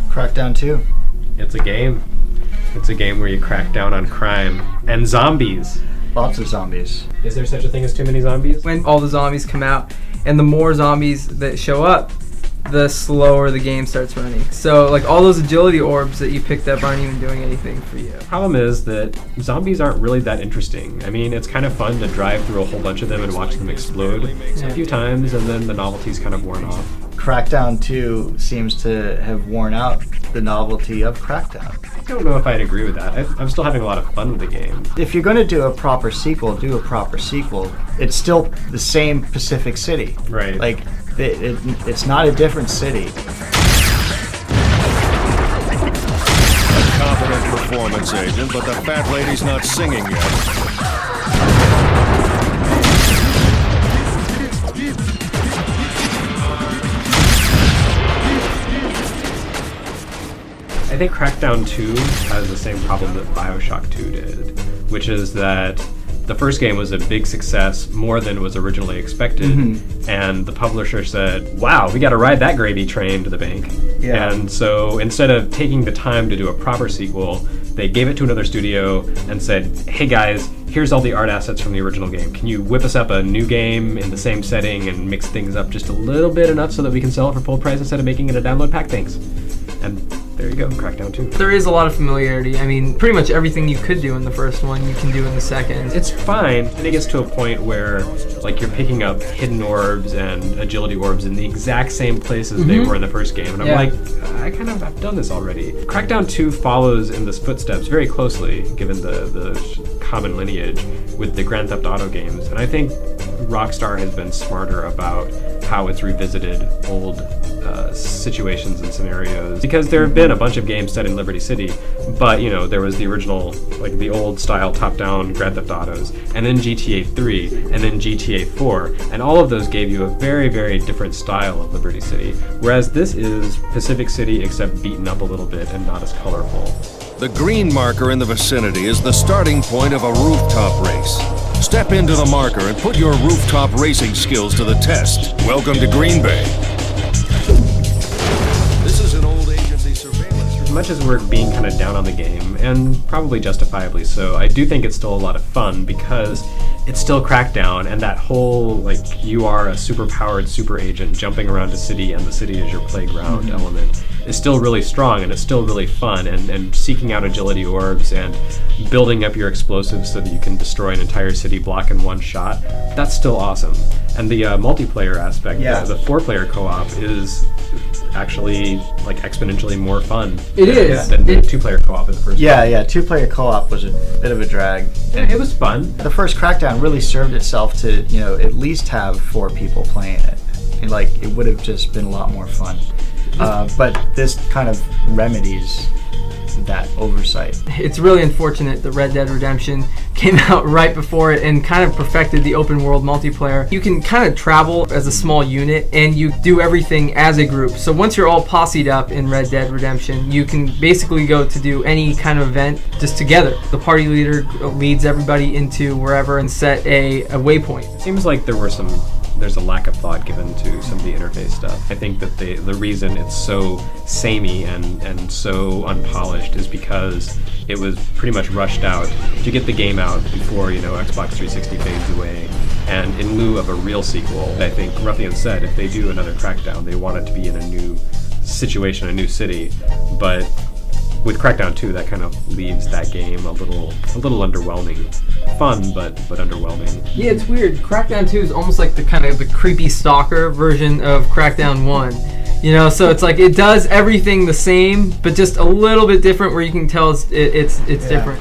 Crackdown 2. It's a game. It's a game where you crack down on crime and zombies. Lots of zombies. Is there such a thing as too many zombies? When all the zombies come out, and the more zombies that show up, the slower the game starts running. So, like, all those agility orbs that you picked up aren't even doing anything for you. The problem is that zombies aren't really that interesting. I mean, it's kind of fun to drive through a whole bunch of them and watch them explode a few times, and then the novelty's kind of worn off. Crackdown 2 seems to have worn out the novelty of Crackdown. I don't know if I'd agree with that. I'm still having a lot of fun with the game. If you're going to do a proper sequel, do a proper sequel. It's still the same Pacific City. Right. Like, it's not a different city. A confident performance agent, but the fat lady's not singing yet. I think Crackdown 2 has the same problem that Bioshock 2 did, which is that the first game was a big success, more than was originally expected, and the publisher said, wow, we gotta ride that gravy train to the bank. Yeah. And so instead of taking the time to do a proper sequel, they gave it to another studio and said, hey guys, here's all the art assets from the original game. Can you whip us up a new game in the same setting and mix things up just a little bit enough so that we can sell it for full price instead of making it a download pack? Thanks. And there you go, Crackdown 2. There is a lot of familiarity. I mean, pretty much everything you could do in the first one, you can do in the second. It's fine. And it gets to a point where, like, you're picking up hidden orbs and agility orbs in the exact same places they were in the first game. And I'm like, I've done this already. Crackdown 2 follows in this footsteps very closely, given the common lineage with the Grand Theft Auto games. And I think Rockstar has been smarter about how it's revisited old situations and scenarios, because there have been a bunch of games set in Liberty City, but you know, there was the original, like the old style top-down Grand Theft Autos, and then GTA 3, and then GTA 4, and all of those gave you a very, very different style of Liberty City, whereas this is Pacific City except beaten up a little bit and not as colorful. The green marker in the vicinity is the starting point of a rooftop race. Step into the marker and put your rooftop racing skills to the test. Welcome to Green Bay. This is an old agency surveillance. As much as we're being kind of down on the game, and probably justifiably so, I do think it's still a lot of fun because it's still Crackdown, and that whole, like, you are a super-powered super agent jumping around a city and the city is your playground element is still really strong, and it's still really fun, and seeking out agility orbs and building up your explosives so that you can destroy an entire city block in one shot, that's still awesome. And the multiplayer aspect, the 4-player co-op is actually like exponentially more fun than the 2-player co-op in the first one. Yeah, 2-player co-op was a bit of a drag. Yeah, it was fun. The first Crackdown really served itself to, you know, at least have 4 people playing it. And, like, it would have just been a lot more fun. But this kind of remedies that oversight. It's really unfortunate that Red Dead Redemption came out right before it and kind of perfected the open world multiplayer. You can kind of travel as a small unit and you do everything as a group. So once you're all posseed up in Red Dead Redemption, you can basically go to do any kind of event just together. The party leader leads everybody into wherever and set a waypoint. Seems like there's a lack of thought given to some of the interface stuff. I think that the reason it's so samey and so unpolished is because it was pretty much rushed out to get the game out before, you know, Xbox 360 fades away. And in lieu of a real sequel, I think Ruffian said if they do another Crackdown, they want it to be in a new situation, a new city. But with Crackdown 2, that kind of leaves that game a little underwhelming. Fun, but underwhelming. Yeah, it's weird. Crackdown 2 is almost like the kind of the creepy stalker version of Crackdown 1. You know, so it's like it does everything the same, but just a little bit different, where you can tell it's different.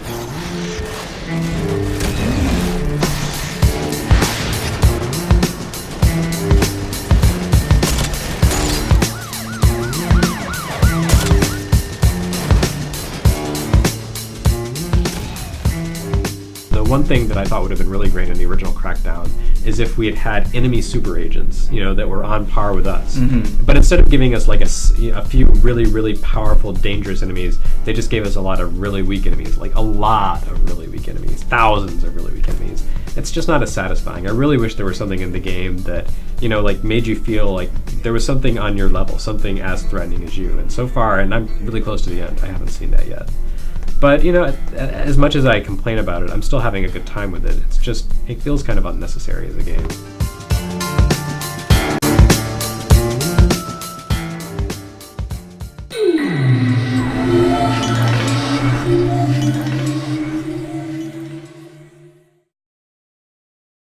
one thing that I thought would have been really great in the original Crackdown is if we had had enemy super agents, that were on par with us. But instead of giving us like a few really, really powerful, dangerous enemies, they just gave us a lot of really weak enemies, like a lot of really weak enemies, thousands of really weak enemies. It's just not as satisfying. I really wish there was something in the game that, like made you feel like there was something on your level, something as threatening as you. And so far, and I'm really close to the end, I haven't seen that yet. But, as much as I complain about it, I'm still having a good time with it. It feels kind of unnecessary as a game.